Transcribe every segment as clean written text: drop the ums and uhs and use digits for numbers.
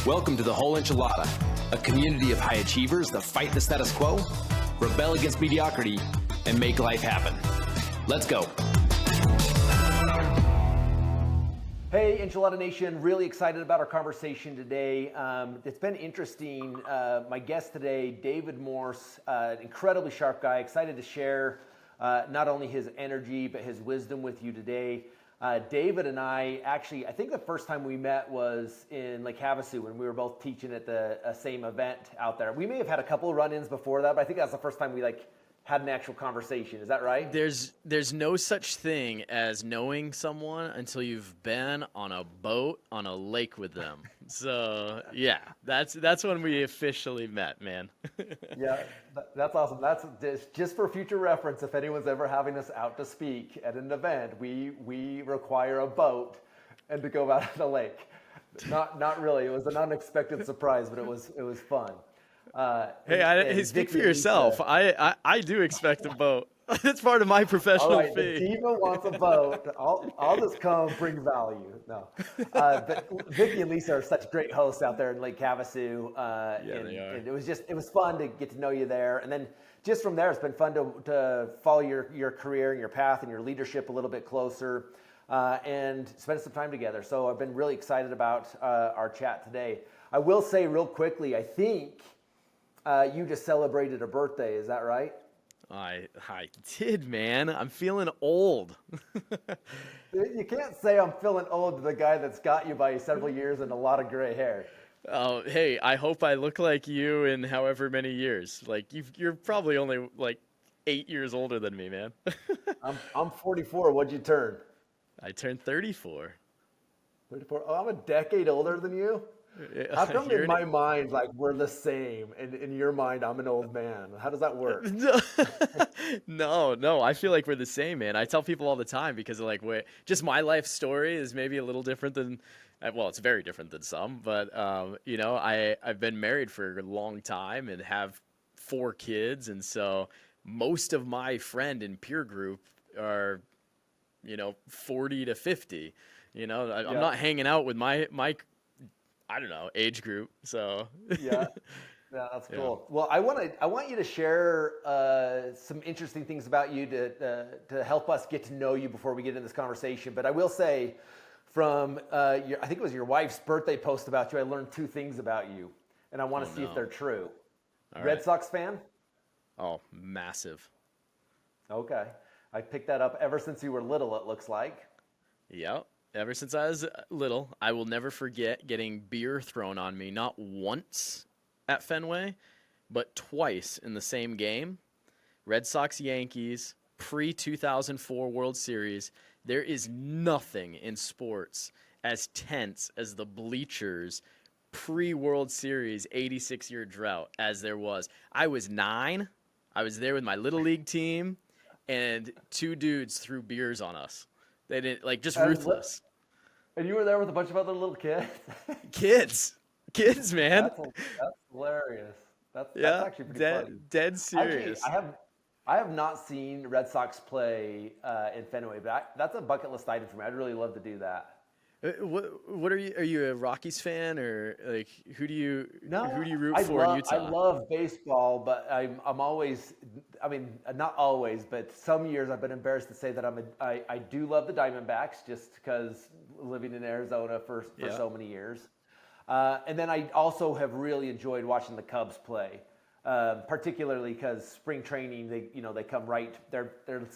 Welcome to the Whole Enchilada, a community of high achievers that fight the status quo, rebel against mediocrity, and make life happen. Let's go. Hey, Enchilada Nation, really excited about our conversation today. It's been interesting. My guest today, David Morse, an incredibly sharp guy, excited to share not only his energy, but his wisdom with you today. David and I think the first time we met was in Lake Havasu when we were both teaching at the same event out there. We may have had a couple of run-ins before that, but I think that's the first time we had an actual conversation. Is that right? There's no such thing as knowing someone until you've been on a boat on a lake with them. So yeah, that's when we officially met, man. Yeah, that's awesome. That's just for future reference. If anyone's ever having us out to speak at an event, we require a boat and to go out on the lake. Not really. It was an unexpected surprise, but it was fun. Hey, speak for yourself. I do expect a boat. That's part of my professional fee. The diva wants a boat. I'll just come bring value. No, but Vicky and Lisa are such great hosts out there in Lake Havasu. They are. And it was fun to get to know you there. And then just from there, it's been fun to follow your career and your path and your leadership a little bit closer, and spend some time together. So I've been really excited about our chat today. I will say real quickly, I think you just celebrated a birthday. Is that right? I did, man. I'm feeling old. You can't say I'm feeling old to the guy that's got you by several years and a lot of gray hair. Oh, hey, I hope I look like you in however many years. Like you're probably only like 8 years older than me, man. I'm 44. What'd you turn? I turned 34. 34. Oh, I'm a decade older than you? How come in my mind, we're the same, and in your mind, I'm an old man? How does that work? No, I feel like we're the same, man. I tell people all the time because just my life story is maybe a little different than, well, it's very different than some, but, I've been married for a long time and have 4 kids, and so most of my friend and peer group are, 40 to 50. I'm not hanging out with my I don't know, age group. So yeah, that's cool. Yeah. Well, I want you to share some interesting things about you to help us get to know you before we get into this conversation. But I will say, from I think it was your wife's birthday post about you, I learned 2 things about you, and I want to see if they're true. Red Sox fan? Oh, massive. Okay, I picked that up ever since you were little. It looks like. Yep. Ever since I was little, I will never forget getting beer thrown on me, not once at Fenway, but twice in the same game. Red Sox Yankees, pre-2004 World Series. There is nothing in sports as tense as the bleachers pre-World Series 86-year drought as there was. I was 9. I was there with my Little League team, and 2 dudes threw beers on us. They didn't, just ruthless. And you were there with a bunch of other little kids? Kids, man. That's hilarious. That's actually pretty funny. Dead serious. Actually, I have not seen Red Sox play in Fenway, but that's a bucket list item for me. I'd really love to do that. What are you? Are you a Rockies fan, or who do you root for in Utah? I love baseball, but I'm always, not always, but some years I've been embarrassed to say that I do love the Diamondbacks just because living in Arizona for so many years, and then I also have really enjoyed watching the Cubs play. Particularly because spring training, they come right. They're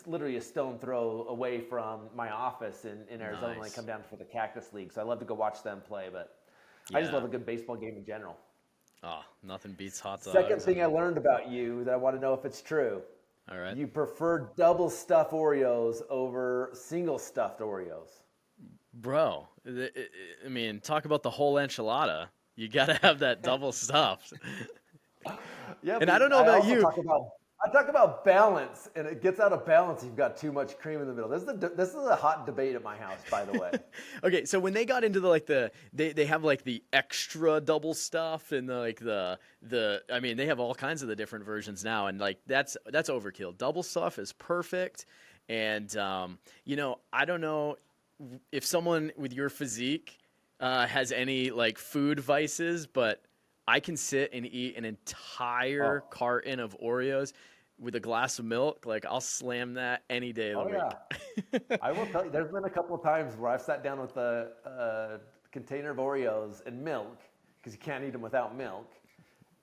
literally a stone throw away from my office in Arizona. Nice. They come down for the Cactus League, so I love to go watch them play. But I just love a good baseball game in general. Oh, nothing beats hot dogs. Second thing I learned about you that I want to know if it's true. All right. You prefer double stuffed Oreos over single stuffed Oreos. Bro, talk about the whole enchilada. You got to have that double stuffed. Yeah, and I don't know about you. I talk about balance, and it gets out of balance. You've got too much cream in the middle. This is a hot debate at my house, by the way. Okay, so when they got into they have the extra double stuff and they have all kinds of the different versions now, and that's overkill. Double stuff is perfect, and I don't know if someone with your physique has any like food vices, but I can sit and eat an entire Oh, carton of Oreos with a glass of milk. Like I'll slam that any day of the oh yeah. week. I will tell you, there's been a couple of times where I've sat down with a container of Oreos and milk because you can't eat them without milk.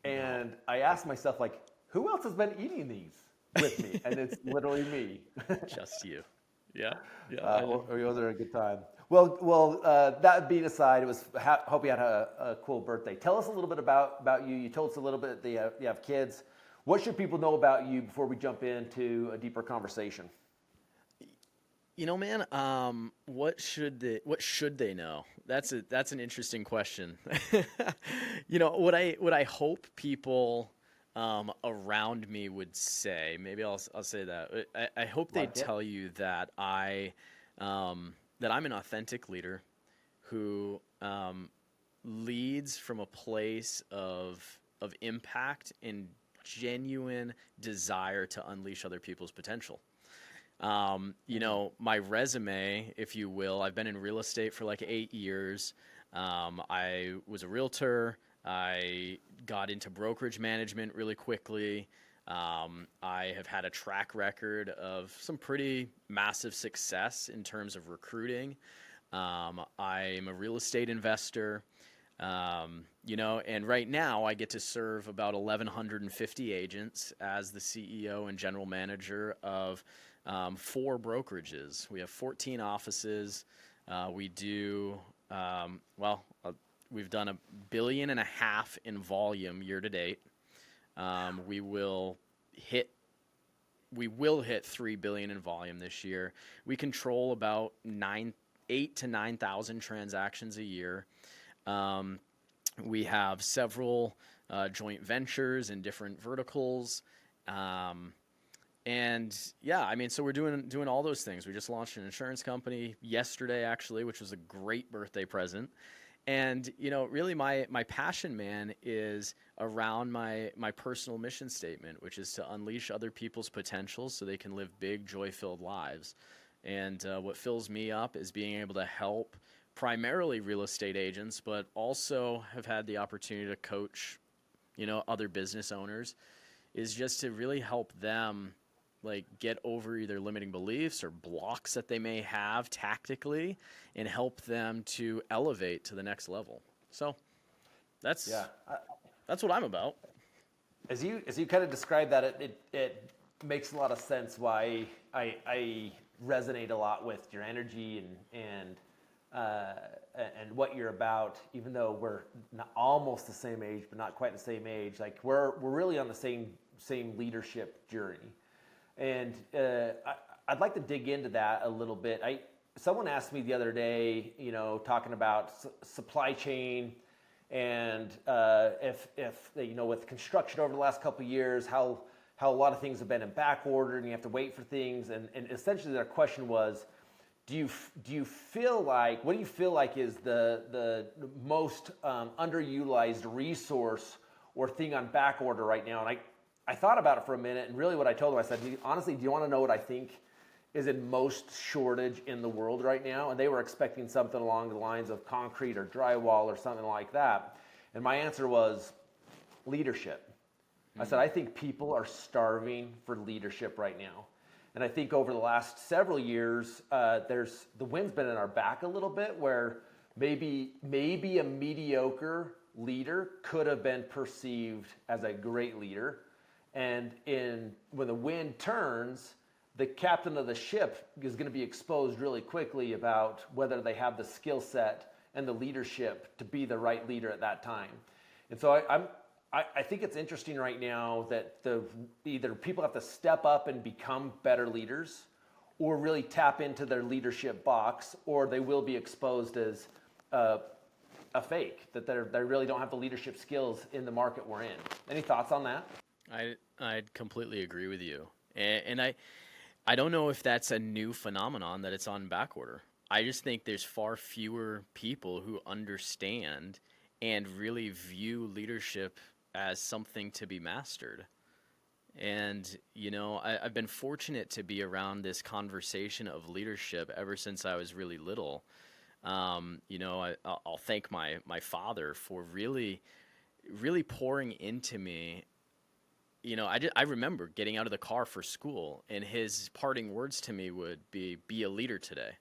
No, And I asked myself, like, who else has been eating these with me? And it's literally me. just you. Yeah, yeah. I know. Oreos are a good time. Well. That being aside, it was. Hope you had a cool birthday. Tell us a little bit about you. You told us a little bit that you have kids. What should people know about you before we jump into a deeper conversation? Man, what should they know? That's an interesting question. What I hope people around me would say, maybe I'll say that. I hope they'd Like it? tell you that that I'm an authentic leader who leads from a place of impact and genuine desire to unleash other people's potential. My resume, if you will, I've been in real estate for like 8 years. I was a realtor. I got into brokerage management really quickly. I have had a track record of some pretty massive success in terms of recruiting. I'm a real estate investor. And right now I get to serve about 1,150 agents as the CEO and general manager of 4 brokerages. We have 14 offices. We do, we've done $1.5 billion in volume year to date. We will hit 3 billion in volume this year. We control about 8 to 9,000 transactions a year. We have several joint ventures in different verticals. So we're doing all those things. We just launched an insurance company yesterday, actually, which was a great birthday present. And really, my passion, man, is around my personal mission statement, which is to unleash other people's potential so they can live big, joy-filled lives. And what fills me up is being able to help primarily real estate agents, but also have had the opportunity to coach, other business owners, is just to really help them like get over either limiting beliefs or blocks that they may have tactically and help them to elevate to the next level. So that's Yeah. that's what I'm about. As you kind of describe that, it makes a lot of sense why I resonate a lot with your energy and what you're about. Even though we're not almost the same age, but not quite the same age, like we're really on the same leadership journey. And I'd like to dig into that a little bit. Someone asked me the other day, talking about supply chain and if with construction over the last couple of years, how a lot of things have been in back order and you have to wait for things. And essentially their question was, what do you feel like is the most underutilized resource or thing on back order right now? And I thought about it for a minute, and really what I told them, I said, honestly, do you want to know what I think is in most shortage in the world right now? And they were expecting something along the lines of concrete or drywall or something like that. And my answer was leadership. I said, I think people are starving for leadership right now. And I think over the last several years, the wind's been in our back a little bit, where maybe a mediocre leader could have been perceived as a great leader. And when the wind turns, the captain of the ship is going to be exposed really quickly about whether they have the skill set and the leadership to be the right leader at that time. And so I think it's interesting right now that either people have to step up and become better leaders, or really tap into their leadership box, or they will be exposed as a fake, that they really don't have the leadership skills in the market we're in. Any thoughts on that? I'd completely agree with you, and I don't know if that's a new phenomenon that it's on back order. I just think there's far fewer people who understand and really view leadership as something to be mastered. And I've been fortunate to be around this conversation of leadership ever since I was really little. I'll thank my father for really, really pouring into me. I remember getting out of the car for school, and his parting words to me would be a leader today.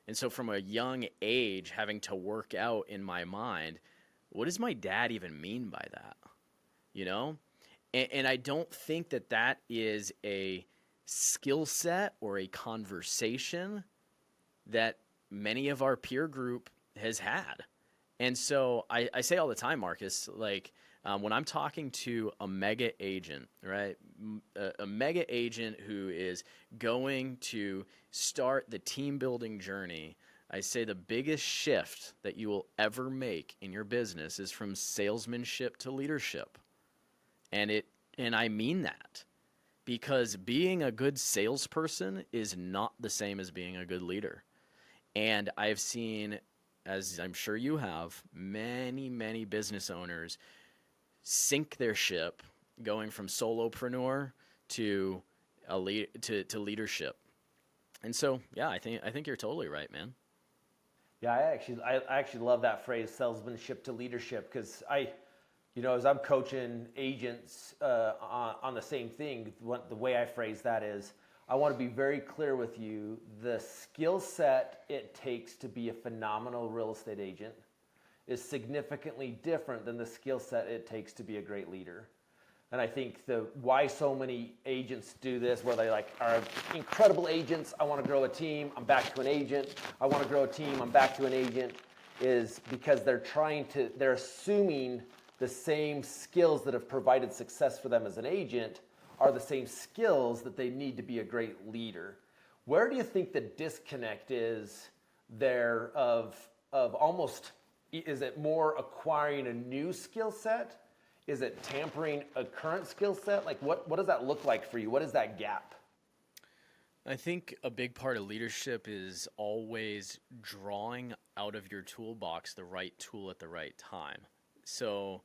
And so from a young age, having to work out in my mind, what does my dad even mean by that? You know? And I don't think that is a skill set or a conversation that many of our peer group has had. And so I say all the time, Marcus, like when I'm talking to a mega agent, right? A mega agent who is going to start the team building journey, I say the biggest shift that you will ever make in your business is from salesmanship to leadership. And I mean that, because being a good salesperson is not the same as being a good leader. And I've seen, as I'm sure you have, many, many business owners sink their ship going from solopreneur to to leadership. And so, yeah, I think you're totally right, man. Yeah, I actually love that phrase, salesmanship to leadership, because as I'm coaching agents on the same thing, the way I phrase that is, I want to be very clear with you. The skill set it takes to be a phenomenal real estate agent is significantly different than the skill set it takes to be a great leader. And I think why so many agents do this, where they are incredible agents, I want to grow a team, I'm back to an agent, I want to grow a team, I'm back to an agent, is because they're assuming the same skills that have provided success for them as an agent are the same skills that they need to be a great leader. Where do you think the disconnect is there of almost, is it more acquiring a new skill set? Is it tampering a current skill set? Like what does that look like for you? What is that gap? I think a big part of leadership is always drawing out of your toolbox the right tool at the right time. So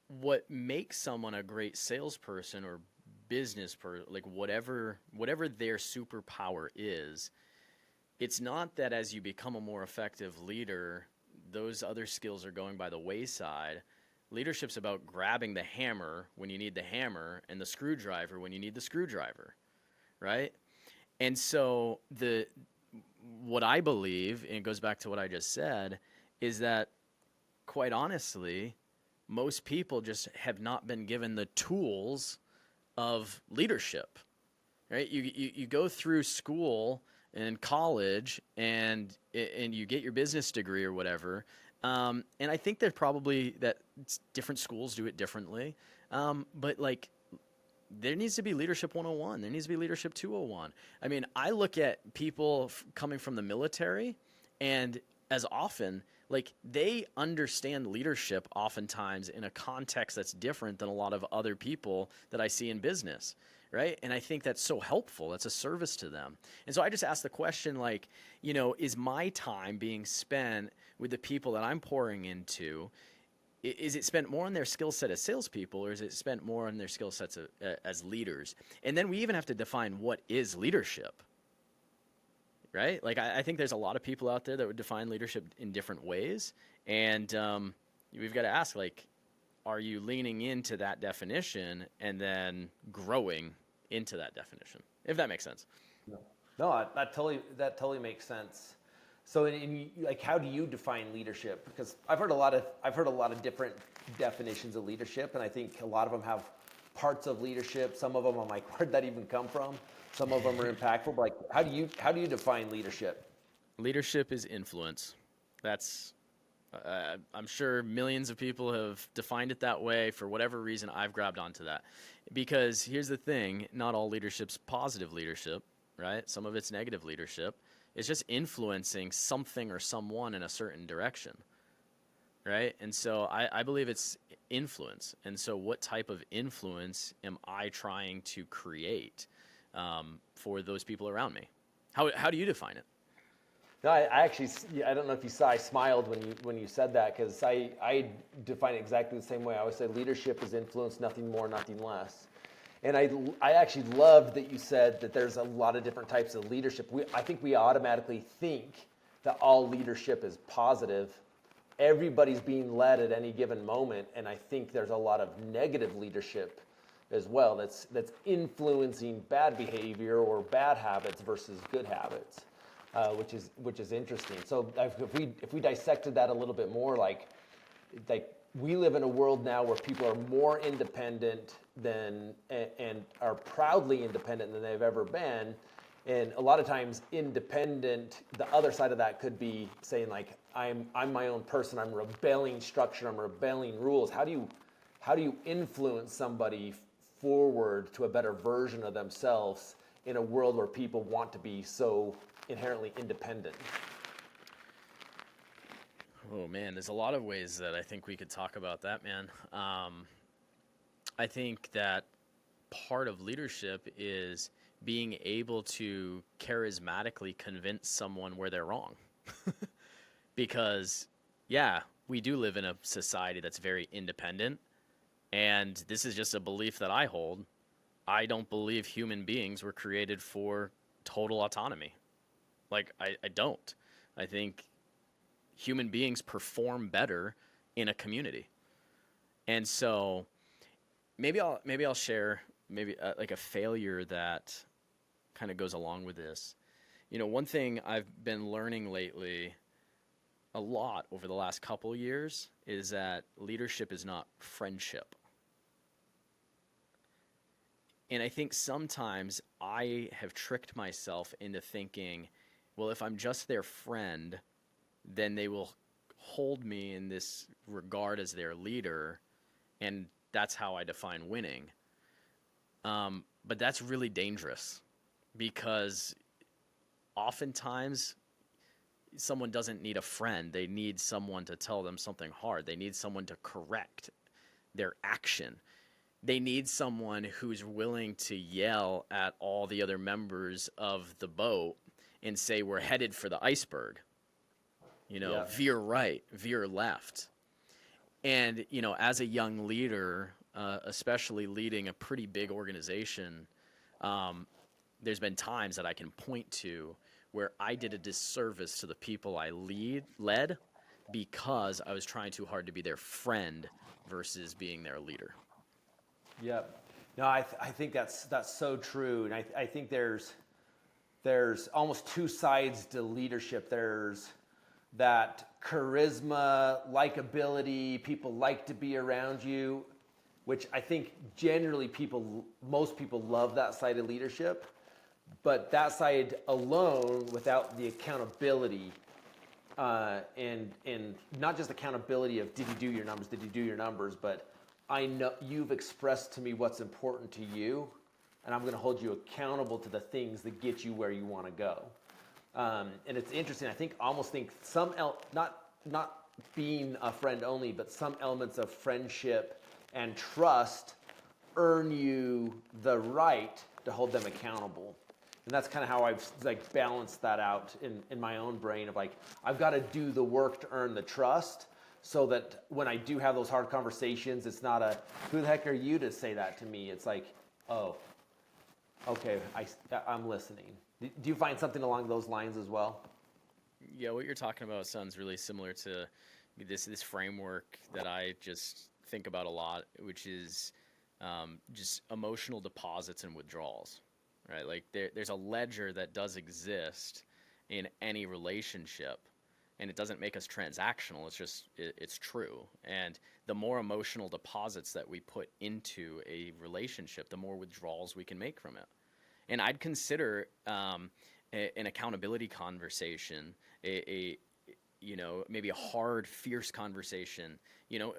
what makes someone a great salesperson or business person, like whatever their superpower is, it's not that as you become a more effective leader, those other skills are going by the wayside. Leadership's about grabbing the hammer when you need the hammer and the screwdriver when you need the screwdriver, right? And so what I believe, and it goes back to what I just said, is that quite honestly, most people just have not been given the tools of leadership, right? You go through school and college and you get your business degree or whatever. And I think that different schools do it differently. But like, there needs to be leadership 101. There needs to be leadership 201. I mean, I look at people coming from the military, and as often, like, they understand leadership oftentimes in a context that's different than a lot of other people that I see in business, right? And I think that's so helpful. That's a service to them. And so I just ask the question, like, is my time being spent with the people that I'm pouring into, is it spent more on their skill set as salespeople, or is it spent more on their skill sets as leaders? And then we even have to define what is leadership. Right? Like, I think there's a lot of people out there that would define leadership in different ways. And we've got to ask, like, are you leaning into that definition and then growing into that definition? If that makes sense. No, that totally makes sense. So, like, how do you define leadership? Because I've heard a lot of different definitions of leadership, and I think a lot of them have parts of leadership. Some of them I'm like, where'd that even come from? Some of them are impactful, but like, how do you define leadership? Leadership is influence. That's, I'm sure millions of people have defined it that way. For whatever reason, I've grabbed onto that. Because here's the thing, not all leadership's positive leadership, right? Some of it's negative leadership. It's just influencing something or someone in a certain direction, right? And so I believe it's influence. And so what type of influence am I trying to create for those people around me? How do you define it? No, I don't know if you saw, I smiled when you said that, because I define it exactly the same way. I always say leadership is influence, nothing more, nothing less. And I actually loved that you said that there's a lot of different types of leadership. I think we automatically think that all leadership is positive. Everybody's being led at any given moment, and I think there's a lot of negative leadership as well that's influencing bad behavior or bad habits versus good habits, which is interesting. So if we dissected that a little bit more, like we live in a world now where people are more independent than and are proudly independent than they've ever been. And a lot of times independent, the other side of that could be saying like, I'm my own person, I'm rebelling structure, I'm rebelling rules. How do you influence somebody forward to a better version of themselves in a world where people want to be so inherently independent? Oh man, there's a lot of ways that I think we could talk about that, man. I think that part of leadership is being able to charismatically convince someone where they're wrong. Because, yeah, we do live in a society that's very independent, and this is just a belief that I hold. I don't believe human beings were created for total autonomy. Like, I don't. I think human beings perform better in a community. And so maybe I'll share like a failure that kind of goes along with this. You know, one thing I've been learning lately a lot over the last couple of years is that leadership is not friendship. And I think sometimes I have tricked myself into thinking, well, if I'm just their friend, then they will hold me in this regard as their leader, and that's how I define winning. But that's really dangerous, because oftentimes someone doesn't need a friend. They need someone to tell them something hard. They need someone to correct their action. They need someone who's willing to yell at all the other members of the boat and say, we're headed for the iceberg. You know, veer right, veer left. And, you know, as a young leader, especially leading a pretty big organization, there's been times that I can point to where I did a disservice to the people I led because I was trying too hard to be their friend versus being their leader. Yep. No, I think that's so true, and I think there's almost two sides to leadership. There's that charisma, likability, people like to be around you, which I think generally most people love that side of leadership. But that side alone, without the accountability, and not just accountability of did you do your numbers, but I know you've expressed to me what's important to you, and I'm going to hold you accountable to the things that get you where you want to go. And it's interesting. I almost think some not being a friend only, but some elements of friendship and trust earn you the right to hold them accountable. And that's kind of how I've like balanced that out in my own brain of like, I've got to do the work to earn the trust so that when I do have those hard conversations, it's not a, who the heck are you to say that to me? It's like, oh, okay, I'm listening. Do you find something along those lines as well? Yeah, what you're talking about sounds really similar to this framework that I just think about a lot, which is just emotional deposits and withdrawals, right? Like there's a ledger that does exist in any relationship, and it doesn't make us transactional. It's just it's true. And the more emotional deposits that we put into a relationship, the more withdrawals we can make from it. And I'd consider an accountability conversation, maybe a hard, fierce conversation,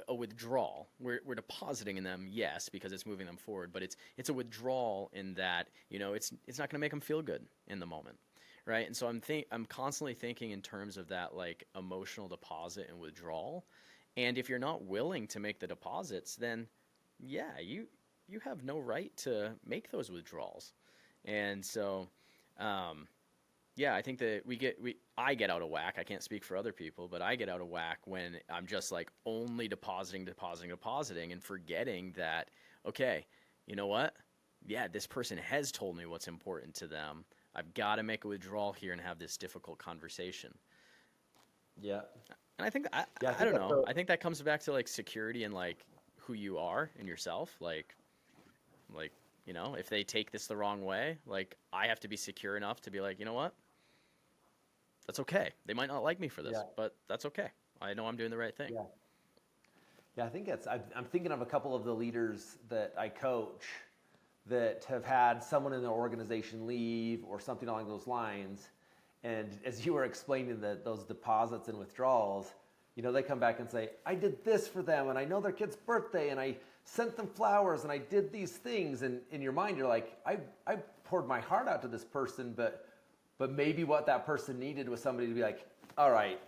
a withdrawal. We're depositing in them, yes, because it's moving them forward, but it's a withdrawal in that, it's not going to make them feel good in the moment, right? And so I'm constantly thinking in terms of that, like, emotional deposit and withdrawal. And if you're not willing to make the deposits, then, yeah, you have no right to make those withdrawals. And so, I think that I get out of whack. I can't speak for other people, but I get out of whack when I'm just like only depositing and forgetting that, okay, you know what? yeah, this person has told me what's important to them. I've got to make a withdrawal here and have this difficult conversation. Yeah. And I think Yeah, I I think don't that's know. I think that comes back to like security and like who you are and yourself. Like, you know, if they take this the wrong way, like I have to be secure enough to be like, you know what? That's okay. They might not like me for this, yeah. but that's okay. I know I'm doing the right thing. Yeah. Yeah, I think I'm thinking of a couple of the leaders that I coach that have had someone in their organization leave or something along those lines. And as you were explaining those deposits and withdrawals, you know, they come back and say, I did this for them, and I know their kid's birthday, and I sent them flowers, and I did these things. And in your mind, you're like, I poured my heart out to this person, but maybe what that person needed was somebody to be like, all right,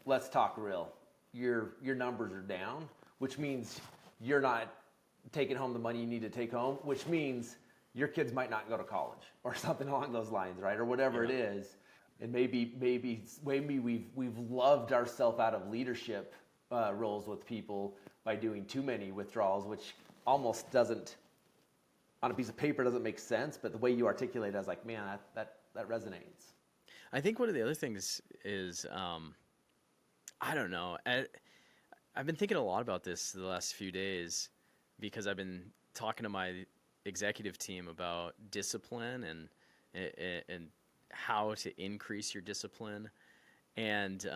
let's talk real. Your numbers are down, which means you're not taking home the money you need to take home, which means your kids might not go to college or something along those lines, right? Or whatever it is. And maybe we've loved ourselves out of leadership roles with people by doing too many withdrawals, which almost doesn't, on a piece of paper, doesn't make sense. But the way you articulate it, I was like, man, that resonates. I think one of the other things is, I don't know. I've been thinking a lot about this the last few days because I've been talking to my executive team about discipline and how to increase your discipline, and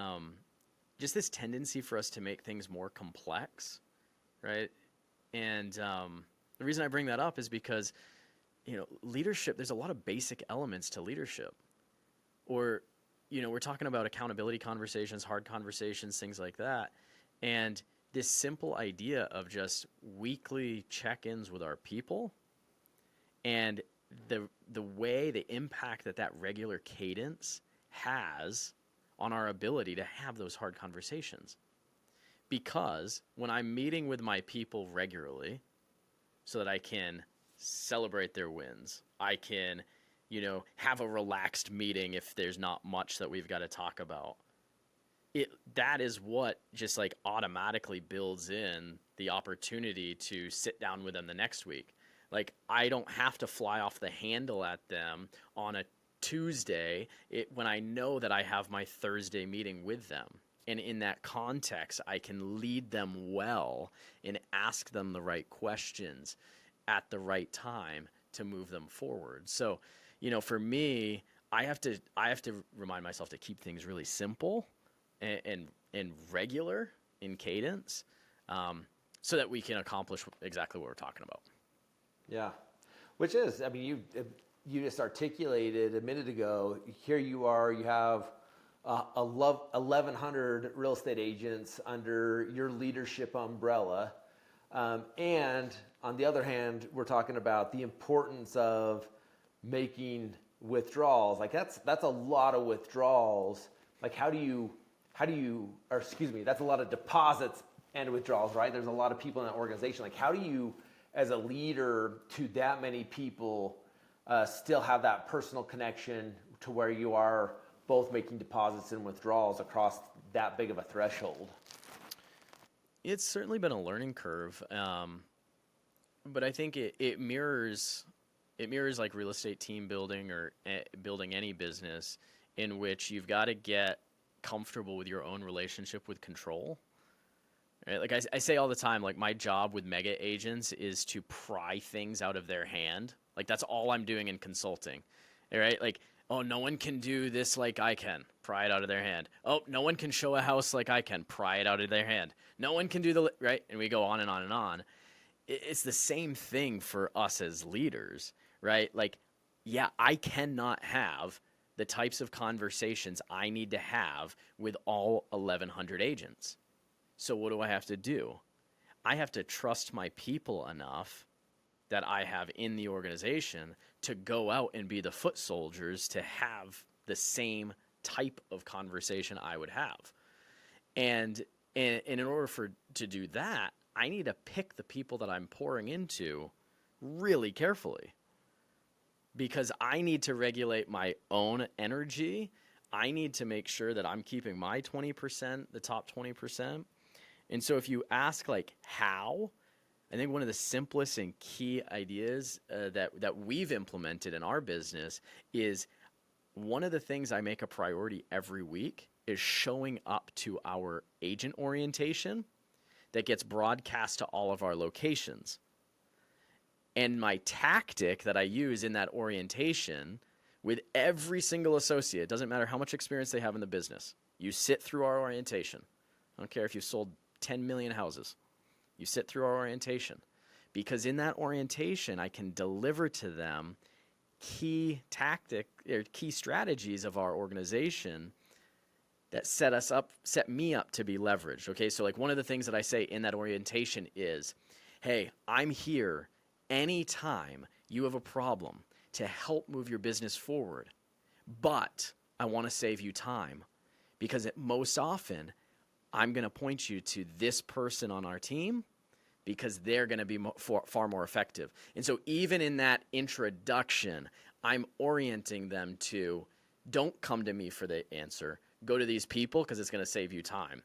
just this tendency for us to make things more complex, right? And the reason I bring that up is because, you know, leadership, there's a lot of basic elements to leadership. Or, you know, we're talking about accountability conversations, hard conversations, things like that. And this simple idea of just weekly check-ins with our people and the way, the impact that regular cadence has on our ability to have those hard conversations. Because when I'm meeting with my people regularly so that I can celebrate their wins, I can, you know, have a relaxed meeting if there's not much that we've got to talk about. That is what just like automatically builds in the opportunity to sit down with them the next week. Like I don't have to fly off the handle at them on a Tuesday when I know that I have my Thursday meeting with them. And in that context, I can lead them well and ask them the right questions at the right time to move them forward. So, you know, for me, I have to remind myself to keep things really simple and regular in cadence, so that we can accomplish exactly what we're talking about. Yeah, which is, I mean, you just articulated a minute ago. Here you are, you have 1,100 real estate agents under your leadership umbrella, and on the other hand, we're talking about the importance of making withdrawals. Like that's a lot of withdrawals. Like how do you, or excuse me, that's a lot of deposits and withdrawals, right? There's a lot of people in that organization. Like how do you, as a leader to that many people, still have that personal connection to where you are both making deposits and withdrawals across that big of a threshold? It's certainly been a learning curve, but I think it mirrors like real estate team building or building any business in which you've got to get comfortable with your own relationship with control. Right? Like I say all the time, like my job with mega agents is to pry things out of their hand. Like that's all I'm doing in consulting, right? Like, oh, no one can do this like I can, pry it out of their hand. Oh, no one can show a house like I can, pry it out of their hand. No one can do right? And we go on and on and on. It's the same thing for us as leaders, right? Like, yeah, I cannot have the types of conversations I need to have with all 1,100 agents. So what do I have to do? I have to trust my people enough that I have in the organization to go out and be the foot soldiers to have the same type of conversation I would have. And in order to do that, I need to pick the people that I'm pouring into really carefully, because I need to regulate my own energy. I need to make sure that I'm keeping my 20%, the top 20%. And so if you ask like how, I think one of the simplest and key ideas that we've implemented in our business is one of the things I make a priority every week is showing up to our agent orientation that gets broadcast to all of our locations. And my tactic that I use in that orientation with every single associate, doesn't matter how much experience they have in the business, you sit through our orientation. I don't care if you've sold 10 million houses. You sit through our orientation. Because in that orientation, I can deliver to them key strategies of our organization that set me up to be leveraged. Okay, so like one of the things that I say in that orientation is, hey, I'm here anytime you have a problem to help move your business forward, but I want to save you time because most often I'm going to point you to this person on our team because they're going to be far more effective. And so even in that introduction, I'm orienting them to don't come to me for the answer. Go to these people because it's going to save you time.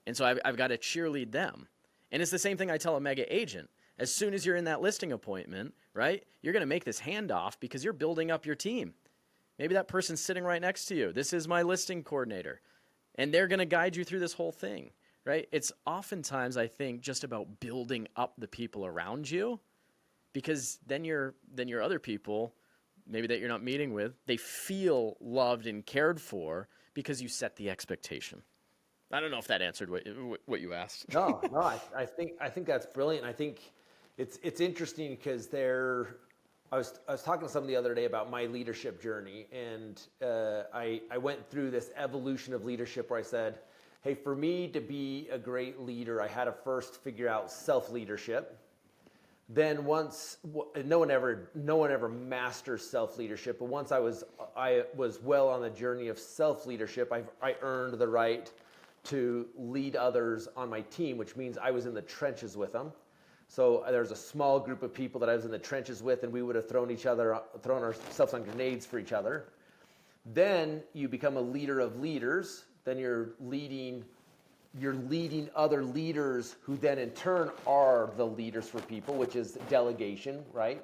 And so I've got to cheerlead them. And it's the same thing I tell a mega agent. As soon as you're in that listing appointment, right, you're going to make this handoff because you're building up your team. Maybe that person's sitting right next to you. This is my listing coordinator. And they're going to guide you through this whole thing, right? It's oftentimes, I think, just about building up the people around you because then your other people, maybe that you're not meeting with, they feel loved and cared for because you set the expectation. I don't know if that answered what you asked. No, I think that's brilliant. I think it's interesting because I was talking to someone the other day about my leadership journey, and I went through this evolution of leadership where I said, hey, for me to be a great leader, I had to first figure out self-leadership. Then no one ever masters self-leadership, but once I was well on the journey of self-leadership, I earned the right to lead others on my team, which means I was in the trenches with them. So there's a small group of people that I was in the trenches with, and we would have thrown ourselves on grenades for each other. Then you become a leader of leaders. Then you're leading other leaders who then in turn are the leaders for people, which is delegation, right?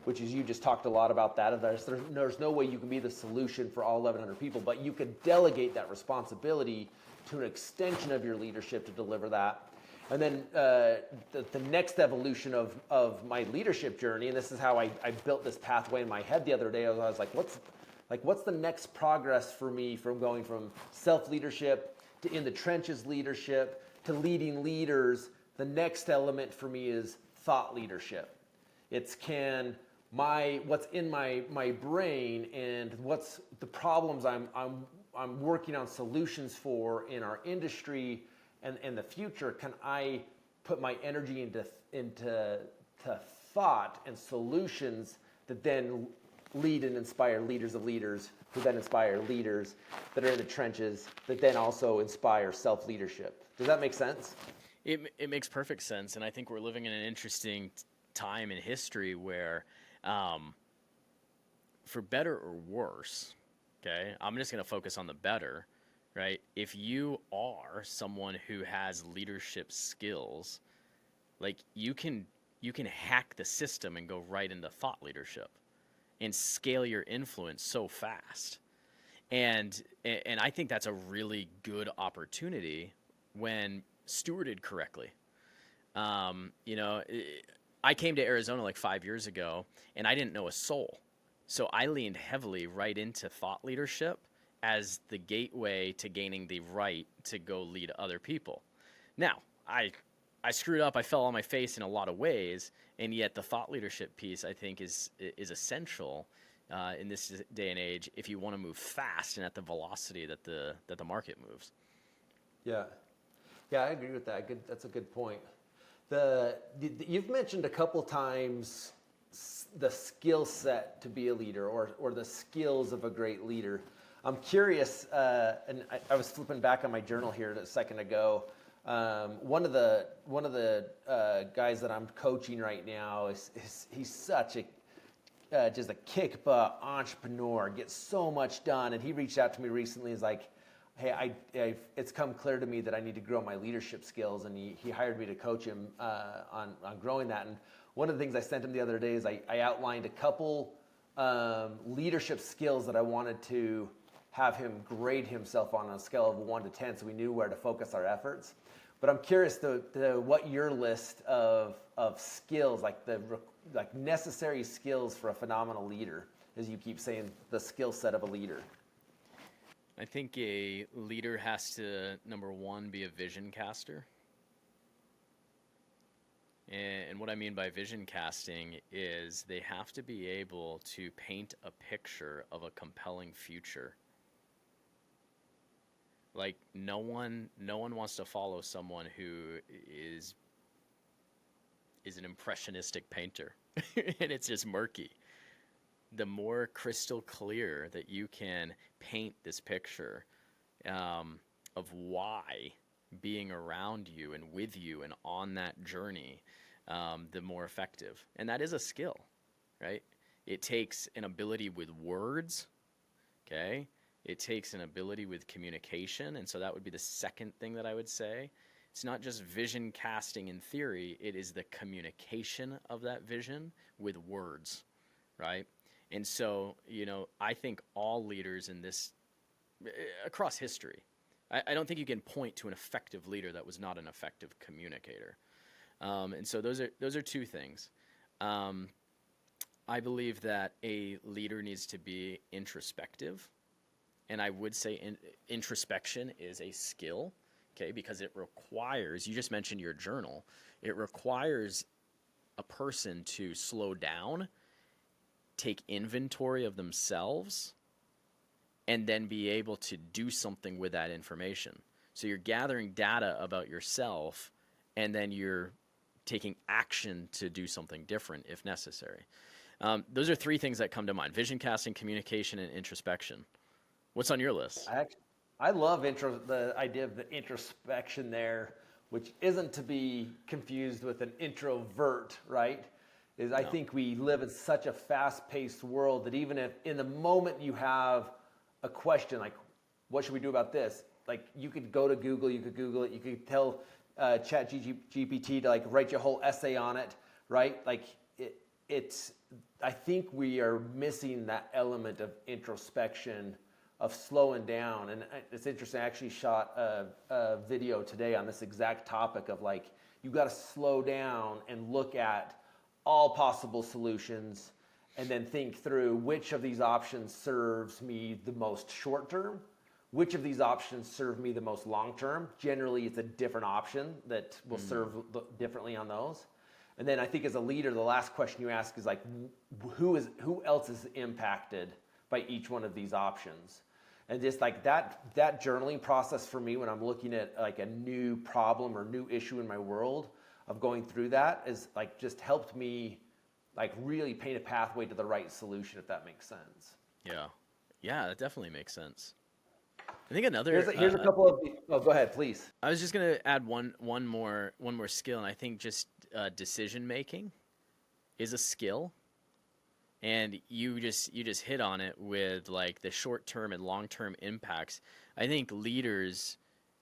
Which is, you just talked a lot about that. There's no way you can be the solution for all 1,100 people, but you could delegate that responsibility to an extension of your leadership to deliver that. And then the next evolution of my leadership journey, and this is how I built this pathway in my head the other day. I was like, what's the next progress for me from going from self-leadership to in the trenches leadership to leading leaders? The next element for me is thought leadership. It's what's in my brain and what's the problems I'm working on solutions for in our industry and the future. Can I put my energy into thought and solutions that then lead and inspire leaders of leaders, who then inspire leaders that are in the trenches, that then also inspire self-leadership? Does that make sense? It makes perfect sense, and I think we're living in an interesting time in history where, for better or worse, okay, I'm just going to focus on the better, right? If you are someone who has leadership skills, like you can hack the system and go right into thought leadership and scale your influence so fast. And I think that's a really good opportunity when stewarded correctly. I came to Arizona like 5 years ago and I didn't know a soul. So I leaned heavily right into thought leadership as the gateway to gaining the right to go lead other people. Now, I screwed up. I fell on my face in a lot of ways, and yet the thought leadership piece, I think, is essential in this day and age if you want to move fast and at the velocity that the market moves. Yeah, I agree with that. That's a good point. You've mentioned a couple times the skill set to be a leader, or the skills of a great leader. I'm curious, and I was flipping back on my journal here a second ago. One of the guys that I'm coaching right now he's such just a kick butt entrepreneur, gets so much done, and he reached out to me recently. He's like, hey, it's come clear to me that I need to grow my leadership skills, and he hired me to coach him on growing that. And one of the things I sent him the other day is I outlined a couple leadership skills that I wanted to have him grade himself on a scale of 1 to 10, so we knew where to focus our efforts. But I'm curious what your list of skills, like necessary skills for a phenomenal leader, as you keep saying, the skill set of a leader. I think a leader has to, number one, be a vision caster. And what I mean by vision casting is they have to be able to paint a picture of a compelling future. Like no one wants to follow someone who is an impressionistic painter and it's just murky. The more crystal clear that you can paint this picture of why being around you and with you and on that journey, the more effective. And that is a skill, right? It takes an ability with words, okay? It takes an ability with communication, and so that would be the second thing that I would say. It's not just vision casting in theory, it is the communication of that vision with words, right? And so, I think all leaders in this, across history, I don't think you can point to an effective leader that was not an effective communicator. And so those are two things. I believe that a leader needs to be introspective. And I would say introspection is a skill, okay, because it requires, you just mentioned your journal, it requires a person to slow down, take inventory of themselves, and then be able to do something with that information. So you're gathering data about yourself, and then you're taking action to do something different if necessary. Those are three things that come to mind: vision casting, communication, and introspection. What's on your list? I love the idea of the introspection there, which isn't to be confused with an introvert, right? I think we live in such a fast-paced world that even if in the moment you have a question like, what should we do about this? Like you could go to Google, you could Google it, you could tell ChatGPT to write your whole essay on it, right? Like I think we are missing that element of introspection, of slowing down. And it's interesting, I actually shot a video today on this exact topic of you got to slow down and look at all possible solutions and then think through which of these options serves me the most short term, which of these options serve me the most long term. Generally, it's a different option that will serve differently on those. And then I think as a leader, the last question you ask is who else is impacted by each one of these options? And just that journaling process for me when I'm looking at a new problem or new issue in my world, of going through that is just helped me really paint a pathway to the right solution, if that makes sense. Yeah, that definitely makes sense. I think another here's a couple of go ahead, please. I was just gonna add one more skill, and I think just decision making is a skill. And you just hit on it with the short-term and long-term impacts. I think leaders,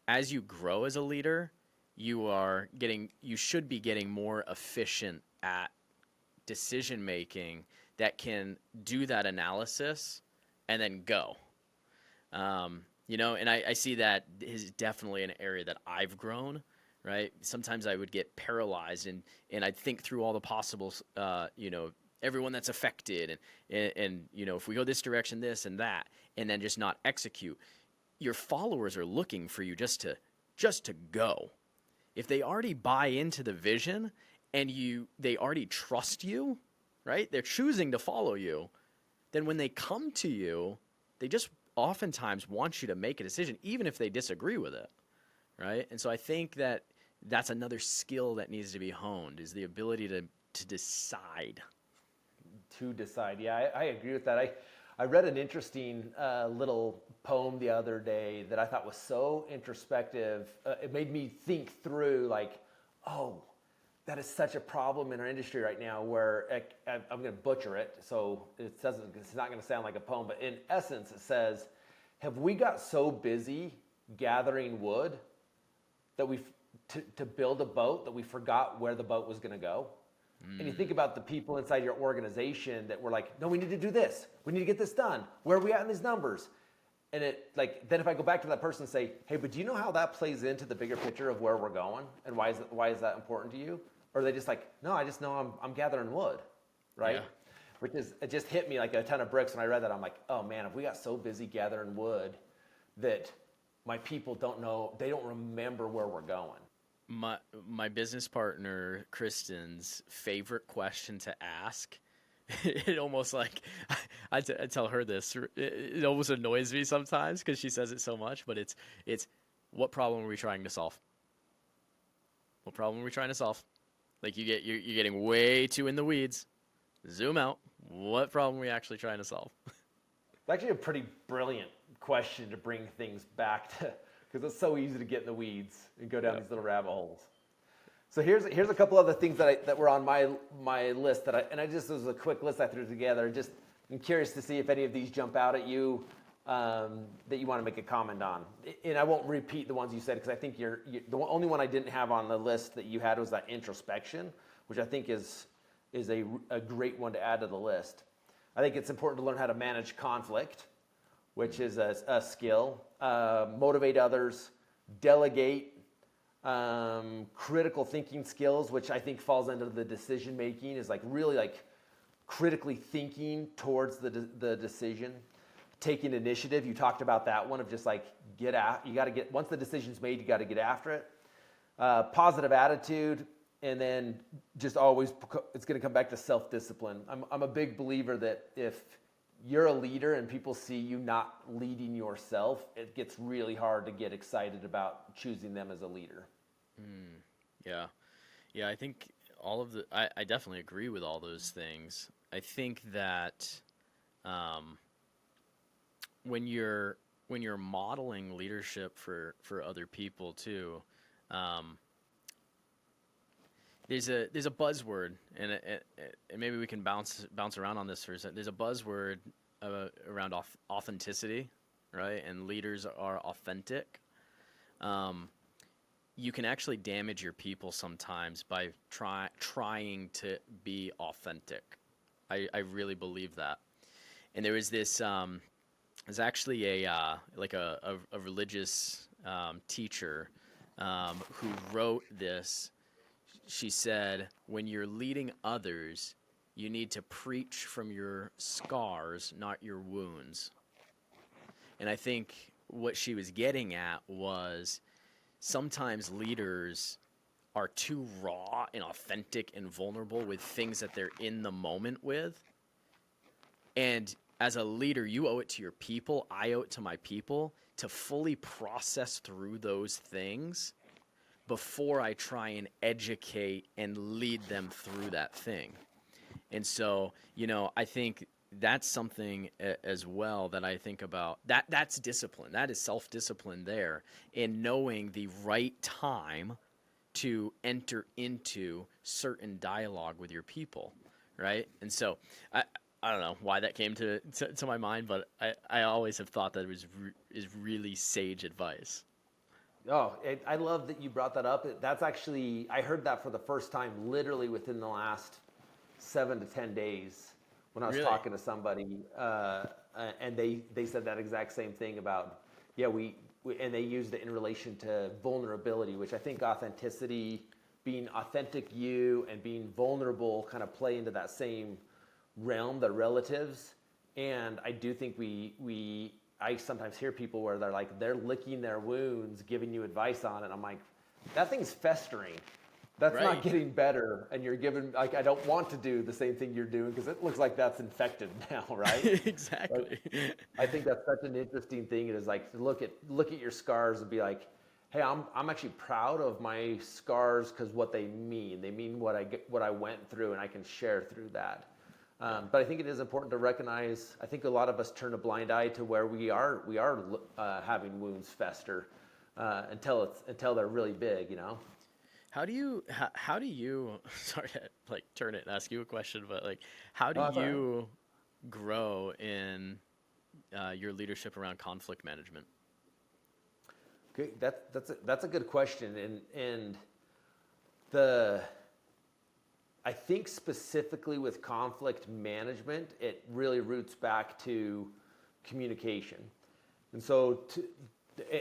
as you grow as a leader, you should be getting more efficient at decision making that can do that analysis and then go. And I see that is definitely an area that I've grown, right? Sometimes I would get paralyzed and I'd think through all the possible, everyone that's affected and if we go this direction, this and that, and then just not execute. Your followers are looking for you just to go. If they already buy into the vision and they already trust you, right? They're choosing to follow you. Then when they come to you, they just oftentimes want you to make a decision, even if they disagree with it, right? And so I think that that's another skill that needs to be honed, is the ability to decide. To decide. Yeah, I agree with that. I read an interesting little poem the other day that I thought was so introspective. It made me think through that is such a problem in our industry right now where I'm going to butcher it, so it's not going to sound like a poem, but in essence it says, have we got so busy gathering wood that to build a boat that we forgot where the boat was going to go. And you think about the people inside your organization that were like, no, we need to do this. We need to get this done. Where are we at in these numbers? And then if I go back to that person and say, hey, but do you know how that plays into the bigger picture of where we're going? And why is that important to you? Or are they just like, no, I just know I'm gathering wood, right? Yeah. Which is, it just hit me like a ton of bricks when I read that. I'm like, oh man, if we got so busy gathering wood that my people don't know, they don't remember where we're going. My business partner Kristen's favorite question to ask, it almost like I tell her this. It almost annoys me sometimes because she says it so much. But it's what problem are we trying to solve? What problem are we trying to solve? Like you're getting way too in the weeds. Zoom out. What problem are we actually trying to solve? It's actually a pretty brilliant question to bring things back to, because it's so easy to get in the weeds and go down these little rabbit holes. So here's a couple other things that were on my list this was a quick list I threw together. I'm curious to see if any of these jump out at you that you want to make a comment on. And I won't repeat the ones you said because I think you're the only one I didn't have on the list that you had was that introspection, which I think is a great one to add to the list. I think it's important to learn how to manage conflict, which is a skill. Motivate others, delegate, critical thinking skills, which I think falls into the decision making, is like really like critically thinking towards the decision. Taking initiative, you talked about that one of just like once the decision's made, you got to get after it. Positive attitude, and then just always, it's going to come back to self-discipline. I'm a big believer that if you're a leader and people see you not leading yourself, it gets really hard to get excited about choosing them as a leader. Yeah. I think I definitely agree with all those things. I think that when you're modeling leadership for other people too, there's a buzzword, and maybe we can bounce around on this for a second. There's a buzzword around authenticity, right? And leaders are authentic. You can actually damage your people sometimes by trying to be authentic. I really believe that. And there was this. There's actually a religious teacher who wrote this. She said, when you're leading others, you need to preach from your scars, not your wounds. And I think what she was getting at was sometimes leaders are too raw and authentic and vulnerable with things that they're in the moment with. And as a leader, you owe it to your people, I owe it to my people, to fully process through those things before I try and educate and lead them through that thing. And so, I think that's something as well that I think about. That's discipline. That is self-discipline there, in knowing the right time to enter into certain dialogue with your people, right? And so I don't know why that came to my mind, but I always have thought that is really sage advice. Oh, I love that you brought that up. That's actually, I heard that for the first time literally within the last 7 to 10 days when I was talking to somebody, and they said that exact same thing about, and they used it in relation to vulnerability, which I think authenticity, being authentic you and being vulnerable kind of play into that same realm, the relatives. And I do think I sometimes hear people where they're licking their wounds, giving you advice on it. I'm like, that thing's festering. That's not getting better. And you're giving, I don't want to do the same thing you're doing because it looks like that's infected now, right? Exactly. I think that's such an interesting thing. It is like, look at your scars and be like, hey, I'm actually proud of my scars because what they mean. They mean what I went through, and I can share through that. But I think it is important to recognize, I think a lot of us turn a blind eye to where we are having wounds fester until they're really big, How do you sorry to turn it and ask you a question, but how do you grow in your leadership around conflict management? Okay, that's a good question, and the I think specifically with conflict management, it really roots back to communication, and so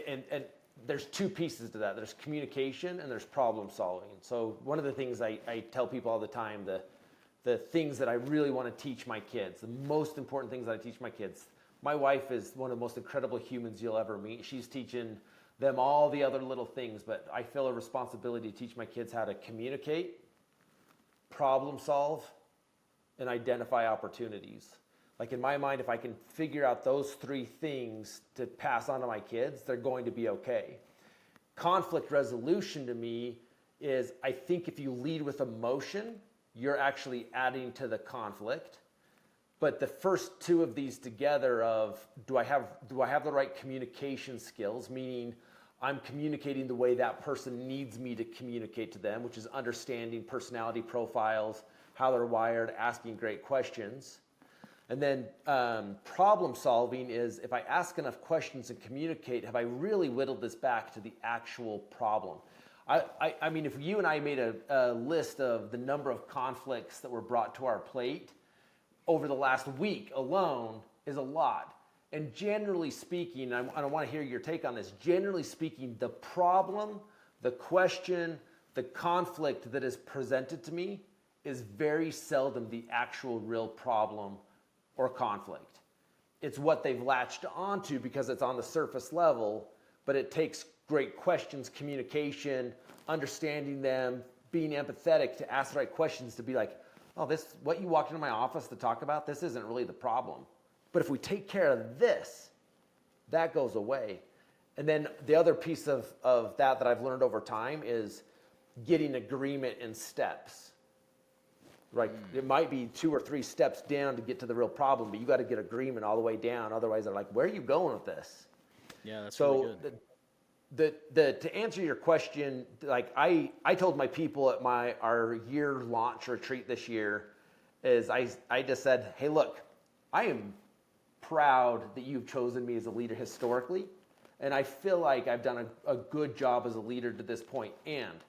and there's two pieces to that. There's communication and there's problem solving. So one of the things I tell people all the time, the things that I really want to teach my kids, the most important things that I teach my kids. My wife is one of the most incredible humans you'll ever meet. She's teaching them all the other little things, but I feel a responsibility to teach my kids how to communicate, problem solve, and identify opportunities. Like in my mind, if I can figure out those three things to pass on to my kids, they're going to be okay. Conflict resolution to me is, I think if you lead with emotion, you're actually adding to the conflict. But the first two of these together of, do I have the right communication skills, meaning I'm communicating the way that person needs me to communicate to them, which is understanding personality profiles, how they're wired, asking great questions. And then problem solving is, if I ask enough questions and communicate, have I really whittled this back to the actual problem? I mean, if you and I made a list of the number of conflicts that were brought to our plate over the last week alone is a lot. And generally speaking, I want to hear your take on this, generally speaking, the problem, the question, the conflict that is presented to me is very seldom the actual real problem or conflict. It's what they've latched onto because it's on the surface level, but it takes great questions, communication, understanding them, being empathetic to ask the right questions to be like, oh, this, what you walked into my office to talk about, this isn't really the problem. But if we take care of this, that goes away. And then the other piece of that I've learned over time is getting agreement in steps. Right? It might be 2 or 3 steps down to get to the real problem, but you got to get agreement all the way down. Otherwise, they're like, where are you going with this? Yeah, that's really good. To answer your question, like I told my people at our year launch retreat this year, is I just said, hey, look, I am proud that you've chosen me as a leader historically, and I feel like I've done a good job as a leader to this point. And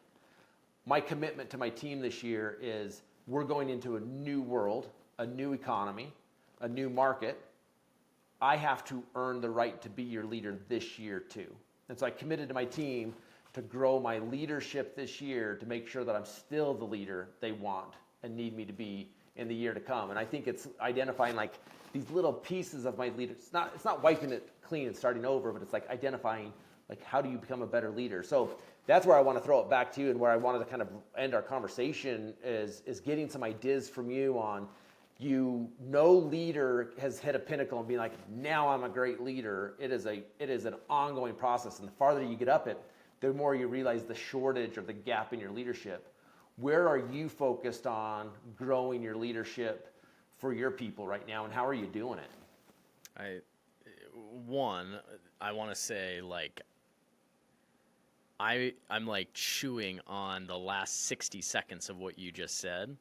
my commitment to my team this year is we're going into a new world, a new economy, a new market. I have to earn the right to be your leader this year too. And so I committed to my team to grow my leadership this year to make sure that I'm still the leader they want and need me to be in the year to come. And I think it's identifying like these little pieces of my leader. It's not wiping it clean and starting over, but it's like identifying like how do you become a better leader. So that's where I want to throw it back to you, and where I wanted to kind of end our conversation is getting some ideas from you on, no leader has hit a pinnacle and being like, now I'm a great leader. It is an ongoing process, and the farther you get up it, the more you realize the shortage or the gap in your leadership. Where are you focused on growing your leadership for your people right now, and how are you doing it? I want to say, like, I'm like chewing on the last 60 seconds of what you just said,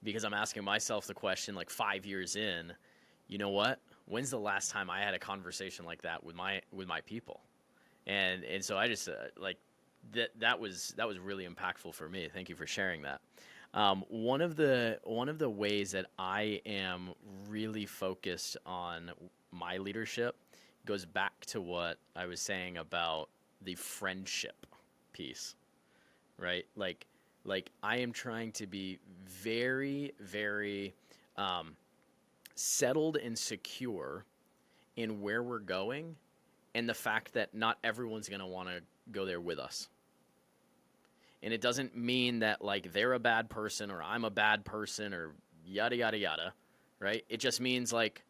because I'm asking myself the question, like 5 years in, you know what? When's the last time I had a conversation like that with my people? And so I just like that was really impactful for me. Thank you for sharing that. One of the ways that I am really focused on my leadership goes back to what I was saying about the friendship piece, right? Like I am trying to be very, very settled and secure in where we're going, and the fact that not everyone's going to want to go there with us. And it doesn't mean that like they're a bad person or I'm a bad person or yada, yada, yada, right? It just means like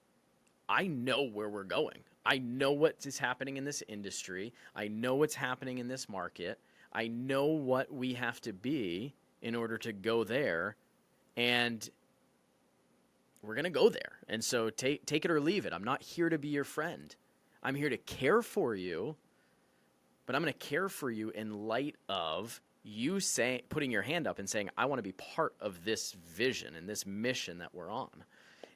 I know where we're going. I know what is happening in this industry. I know what's happening in this market. I know what we have to be in order to go there, and we're going to go there. And so take it or leave it. I'm not here to be your friend. I'm here to care for you, but I'm going to care for you in light of you putting your hand up and saying, I want to be part of this vision and this mission that we're on.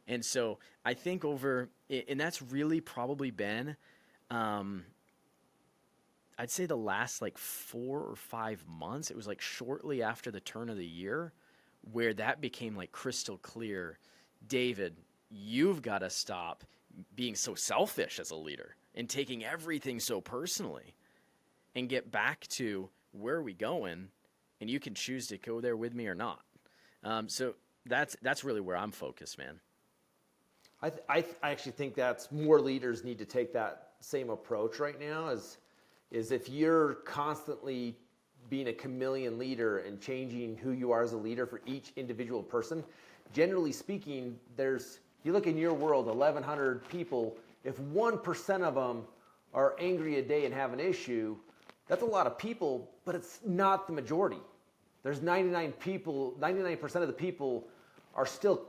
And so I think and that's really probably been, I I'd say the last like 4 or 5 months, it was like shortly after the turn of the year where that became like crystal clear. David, you've got to stop being so selfish as a leader and taking everything so personally and get back to where are we going, and you can choose to go there with me or not. So that's really where I'm focused, man. I actually think that's more leaders need to take that same approach right now. Is if you're constantly being a chameleon leader and changing who you are as a leader for each individual person, generally speaking, you look in your world, 1,100 people, if 1% of them are angry a day and have an issue, that's a lot of people, but it's not the majority. There's 99% of the people are still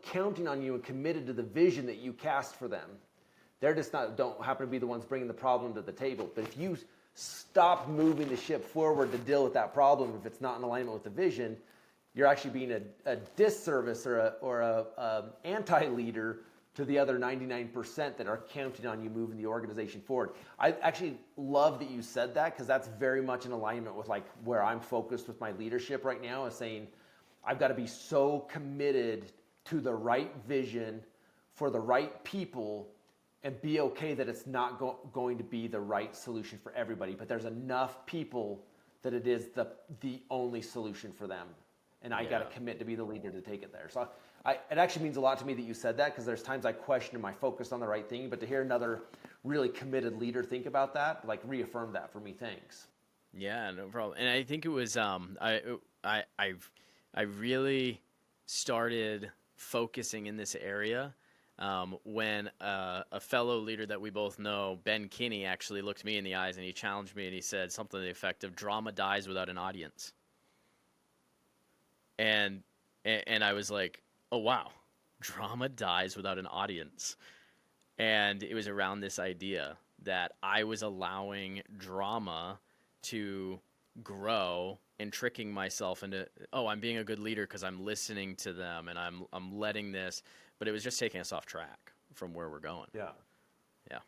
counting on you and committed to the vision that you cast for them. They're just don't happen to be the ones bringing the problem to the table. But if you stop moving the ship forward to deal with that problem, if it's not in alignment with the vision, you're actually being a disservice or a anti-leader to the other 99% that are counting on you moving the organization forward. I actually love that you said that, because that's very much in alignment with like where I'm focused with my leadership right now, is saying I've got to be so committed to the right vision for the right people and be okay that it's not going to be the right solution for everybody, but there's enough people that it is the only solution for them. And I got to commit to be the leader to take it there. So it actually means a lot to me that you said that, because there's times I question, am I focused on the right thing? But to hear another really committed leader think about that, like reaffirmed that for me. Thanks. Yeah, no problem. And I think it was I really started focusing in this area when a fellow leader that we both know, Ben Kinney, actually looked me in the eyes and he challenged me and he said something to the effect of, drama dies without an audience. And I was like, oh wow, drama dies without an audience. And it was around this idea that I was allowing drama to grow and tricking myself into, oh, I'm being a good leader because I'm listening to them and I'm letting this, but it was just taking us off track from where we're going. Yeah. Yeah.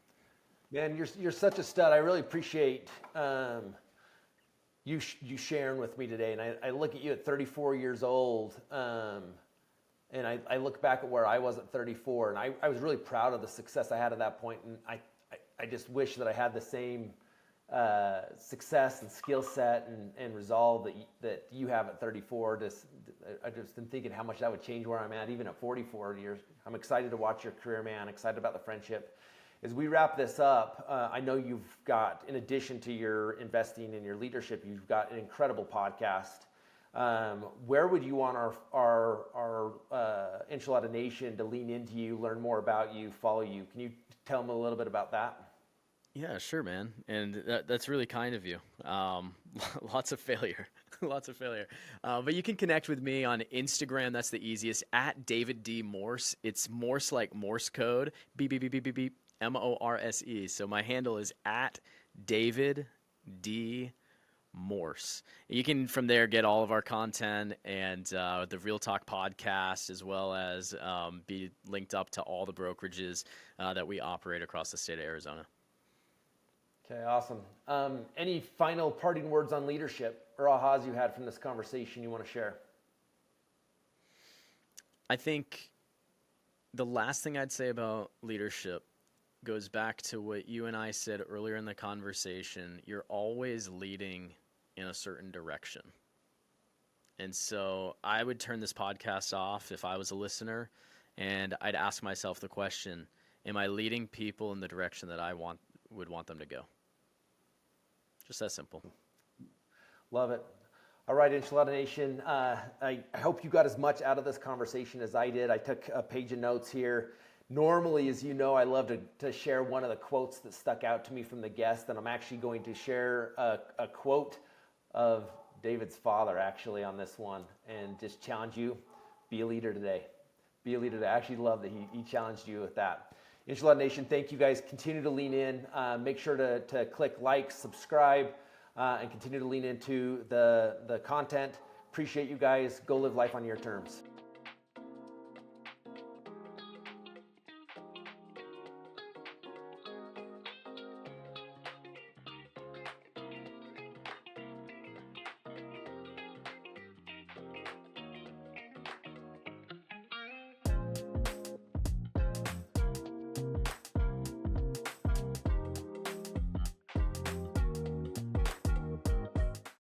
Man, you're such a stud. I really appreciate you sharing with me today. And I look at you at 34 years old, and I look back at where I was at 34, and I was really proud of the success I had at that point. And I just wish that I had the same success and skill set and resolve that you have at 34. I just been thinking how much that would change where I'm at, even at 44 years. I'm excited to watch your career, man. Excited about the friendship. As we wrap this up, I know you've got, in addition to your investing in your leadership, you've got an incredible podcast. Where would you want our Enchilada Nation to lean into you, learn more about you, follow you? Can you tell them a little bit about that? Yeah, sure, man. And that's really kind of you. Lots of failure. Lots of failure. But you can connect with me on Instagram. That's the easiest, at David D. Morse. It's Morse like Morse code. Beep, beep, beep, beep, beep, beep. Morse. So my handle is at David D. Morse. You can from there get all of our content and the Real Talk podcast, as well as be linked up to all the brokerages that we operate across the state of Arizona. Okay, awesome. Any final parting words on leadership or ahas you had from this conversation you want to share? I think the last thing I'd say about leadership goes back to what you and I said earlier in the conversation. You're always leading in a certain direction. And so I would turn this podcast off if I was a listener, and I'd ask myself the question, am I leading people in the direction that I would want them to go? Just that simple. Love it. All right, Enchilada Nation, I hope you got as much out of this conversation as I did. I took a page of notes here. Normally, as you know, I love to share one of the quotes that stuck out to me from the guest, and I'm actually going to share a quote of David's father, actually, on this one, and just challenge you, be a leader today. Be a leader today. I actually love that he challenged you with that. Enchilada Nation, thank you guys. Continue to lean in. Make sure to click like, subscribe, and continue to lean into the content. Appreciate you guys. Go live life on your terms.